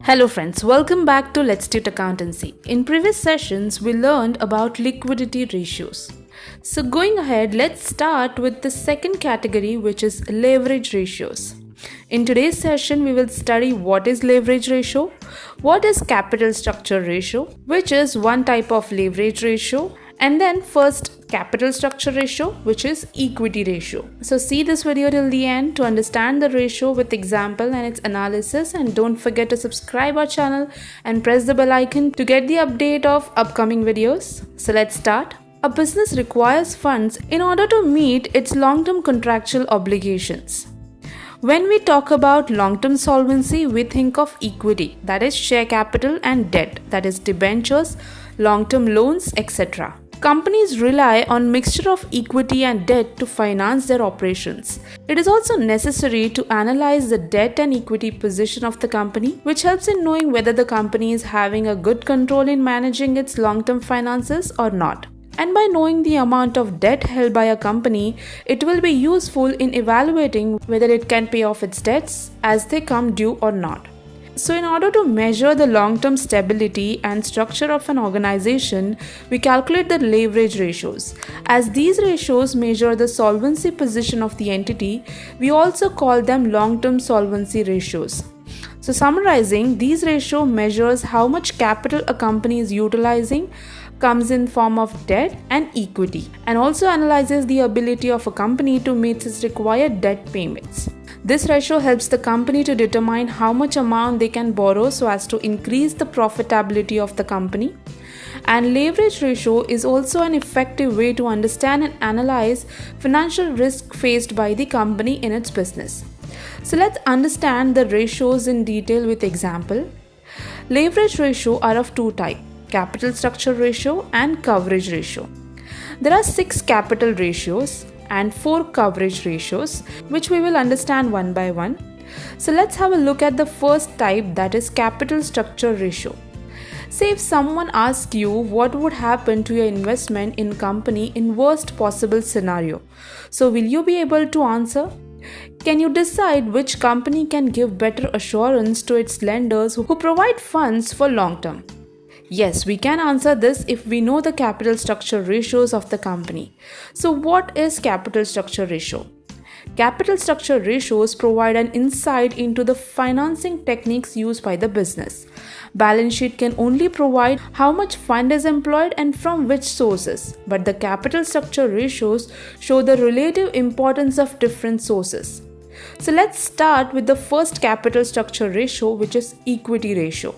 Hello friends, welcome back to Let's Tut Accountancy. In previous sessions, we learned about liquidity ratios. So going ahead, let's start with the second category, which is leverage ratios. In today's session, we will study what is leverage ratio, what is capital structure ratio, which is one type of leverage ratio, and then first capital structure ratio, which is equity ratio. So see this video till the end to understand the ratio with example and its analysis, and don't forget to subscribe our channel and press the bell icon to get the update of upcoming videos. So let's start. A business requires funds in order to meet its long-term contractual obligations. When we talk about long-term solvency, we think of equity, that is share capital, and debt, that is debentures, long-term loans, etc. Companies rely on mixture of equity and debt to finance their operations. It is also necessary to analyze the debt and equity position of the company, which helps in knowing whether the company is having a good control in managing its long-term finances or not. And by knowing the amount of debt held by a company, it will be useful in evaluating whether it can pay off its debts as they come due or not. So in order to measure the long-term stability and structure of an organization, we calculate the leverage ratios. As these ratios measure the solvency position of the entity, we also call them long-term solvency ratios. So summarizing, these ratio measures how much capital a company is utilizing, comes in form of debt and equity, and also analyzes the ability of a company to meet its required debt payments. This ratio helps the company to determine how much amount they can borrow so as to increase the profitability of the company. And leverage ratio is also an effective way to understand and analyze financial risk faced by the company in its business. So let's understand the ratios in detail with example. Leverage ratio are of two types: capital structure ratio and coverage ratio. There are 6 capital ratios and 4 coverage ratios, which we will understand one by one. So let's have a look at the first type, that is capital structure ratio. Say if someone asks you what would happen to your investment in company in worst possible scenario. So will you be able to answer? Can you decide which company can give better assurance to its lenders who provide funds for long term? Yes, we can answer this if we know the capital structure ratios of the company. So what is capital structure ratio? Capital structure ratios provide an insight into the financing techniques used by the business. Balance sheet can only provide how much fund is employed and from which sources, but the capital structure ratios show the relative importance of different sources. So let's start with the first capital structure ratio, which is equity ratio.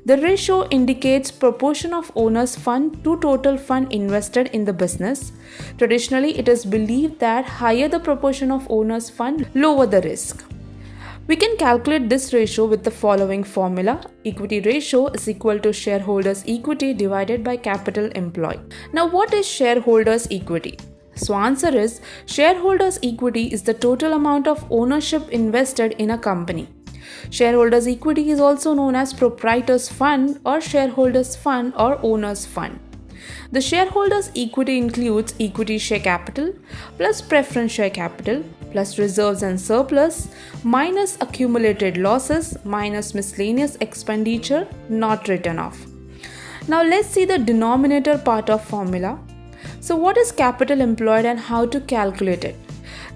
The ratio indicates proportion of owner's fund to total fund invested in the business. Traditionally, it is believed that higher the proportion of owner's fund, lower the risk. We can calculate this ratio with the following formula. Equity ratio is equal to shareholders' equity divided by capital employed. Now, what is shareholders' equity? So answer is, shareholders' equity is the total amount of ownership invested in a company. Shareholders' equity is also known as proprietor's fund or shareholders' fund or owner's fund. The shareholders' equity includes equity share capital plus preference share capital plus reserves and surplus minus accumulated losses minus miscellaneous expenditure not written off. Now let's see the denominator part of formula. So what is capital employed and how to calculate it?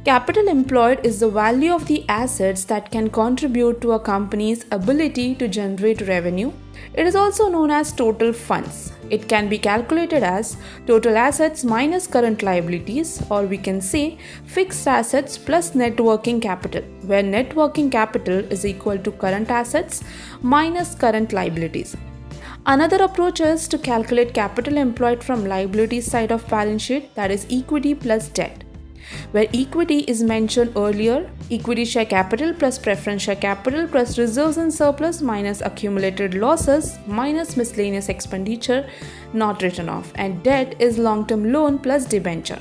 Capital employed is the value of the assets that can contribute to a company's ability to generate revenue. It is also known as total funds. It can be calculated as total assets minus current liabilities, or we can say fixed assets plus net working capital, where net working capital is equal to current assets minus current liabilities. Another approach is to calculate capital employed from liabilities side of balance sheet, that is equity plus debt. Where equity is mentioned earlier, equity share capital plus preference share capital plus reserves and surplus minus accumulated losses minus miscellaneous expenditure not written off, and debt is long-term loan plus debenture.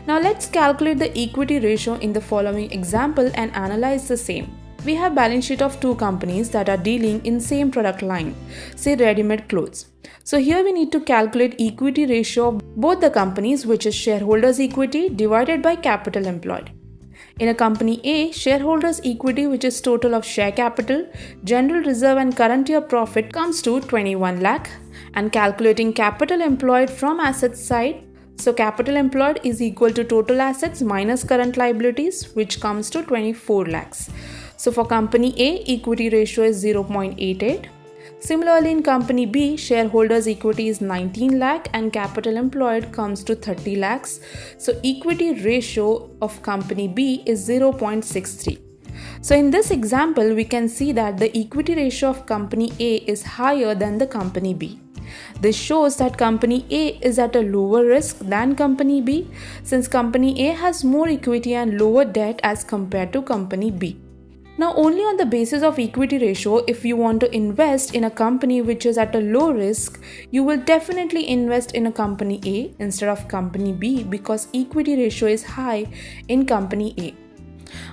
Now let's calculate the equity ratio in the following example and analyze the same. We have balance sheet of 2 companies that are dealing in same product line, say ready-made clothes. So here we need to calculate equity ratio of both the companies, which is shareholders equity divided by capital employed. In a company A, shareholders' equity, which is total of share capital, general reserve and current year profit, comes to 21 lakh, and calculating capital employed from assets side. So capital employed is equal to total assets minus current liabilities, which comes to 24 lakhs. So for company A, equity ratio is 0.88. Similarly, in company B, shareholders' equity is 19 lakh and capital employed comes to 30 lakhs. So equity ratio of company B is 0.63. So in this example, we can see that the equity ratio of company A is higher than the company B. This shows that company A is at a lower risk than company B, since company A has more equity and lower debt as compared to company B. Now, only on the basis of equity ratio, if you want to invest in a company which is at a low risk, you will definitely invest in a company A instead of company B because equity ratio is high in company A.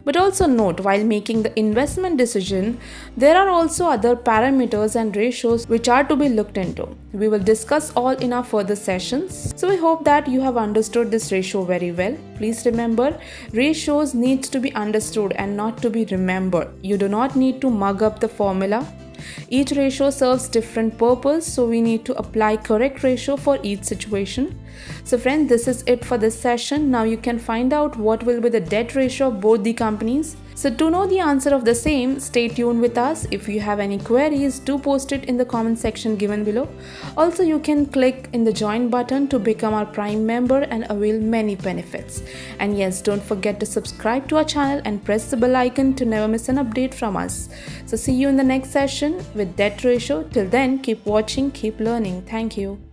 But also note, while making the investment decision, there are also other parameters and ratios which are to be looked into. We will discuss all in our further sessions. So we hope that you have understood this ratio very well. Please remember, ratios need to be understood and not to be remembered. You do not need to mug up the formula. Each ratio serves different purpose, so we need to apply correct ratio for each situation. So friends, this is it for this session. Now you can find out what will be the debt ratio of both the companies. So to know the answer of the same, stay tuned with us. If you have any queries, do post it in the comment section given below. Also, you can click in the join button to become our Prime member and avail many benefits. And yes, don't forget to subscribe to our channel and press the bell icon to never miss an update from us. So see you in the next session with debt ratio. Till then, keep watching, keep learning. Thank you.